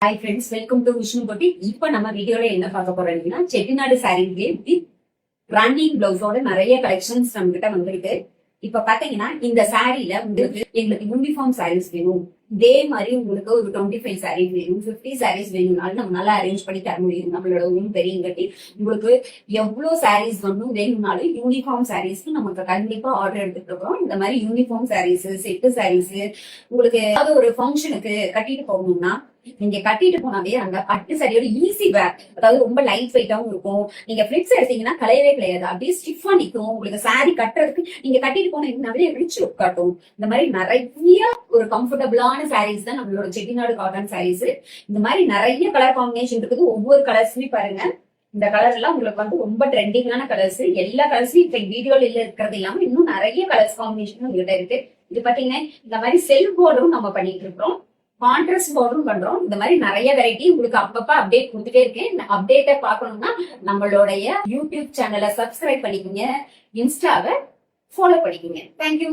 Hi friends, welcome to Vishnu பொட்டி. இப்ப நம்ம வீடியோல என்ன பார்க்க போறோம்னா செட்டிநாடு சாரீஸ்லயே வித் ரன்னிங் பிளவுஸோட நிறைய கலெக்ஷன்ஸ் நம்ம கிட்ட வந்துருக்கு. இப்ப பாத்தீங்கன்னா இந்த சாரீல எங்களுக்கு யூனிஃபார்ம் சாரீஸ் வேணும், இதே மாதிரி உங்களுக்கு ஒரு 25 சாரீஸ் வேணும், 50 சாரீஸ் வேணும்னாலும் நம்ம நல்லா அரேஞ்ச் பண்ணி தர முடியும். நம்மளோட பெரியங்கட்டி உங்களுக்கு எவ்வளவு சாரீஸ் வேணும்னாலும் யூனிஃபார்ம் சாரீஸ்க்கு நமக்கு கண்டிப்பா ஆர்டர் எடுத்துட்டு இருக்கோம். இந்த மாதிரி யூனிஃபார்ம் சாரீஸ், செட்டு சாரீஸ் உங்களுக்கு ஏதாவது ஒரு ஃபங்க்ஷனுக்கு கட்டிட்டு போகணும்னா நீங்க கட்டிட்டு போனாவே அந்த பட்டு சாரியோட ஈஸி வேர், அதாவது ரொம்ப லைட் வெயிட்டாவும் இருக்கும். நீங்க பிளிட்ஸ் எடுத்தீங்கன்னா கலையவே கிடையாது, அப்படியே ஸ்டிஃபா நிக்கும். உங்களுக்கு சாரி கட்டுறதுக்கு நீங்க கட்டிட்டு போனீங்கன்னாவே ரிச் லுக் காட்டும். இந்த மாதிரி நிறைய ஒரு கம்ஃபர்டபுளான சாரீஸ் தான் நம்மளோட செட்டிநாடு காட்டன் சாரீஸ். இந்த மாதிரி நிறைய கலர் காம்பினேஷன் இருக்குது. ஒவ்வொரு கலர்ஸுமே பாருங்க, இந்த கலர் எல்லாம் உங்களுக்கு ரொம்ப ட்ரெண்டிங்கான கலர்ஸ். எல்லா கலர்ஸும் இப்ப வீடியோல இருக்கிறது இல்லாம இன்னும் நிறைய கலர்ஸ் காம்பினேஷன் உங்ககிட்ட இருக்கு. இது பாத்தீங்கன்னா இந்த மாதிரி செல்ஃப் போர்டும் நம்ம பண்ணிட்டு இருக்கோம், கான்ட்ராஸ்ட் பார்டரும் பண்றோம். இந்த மாதிரி நிறைய வெரைட்டி உங்களுக்கு அப்பப்ப அப்டேட் கொடுத்துட்டே இருக்கேன். அப்டேட்டை பார்க்கணும்னா நம்மளுடைய யூடியூப் சேனலை சப்ஸ்கிரைப் பண்ணிக்கோங்க, இன்ஸ்டாவை ஃபாலோ பண்ணிக்கோங்க. தேங்க்யூ.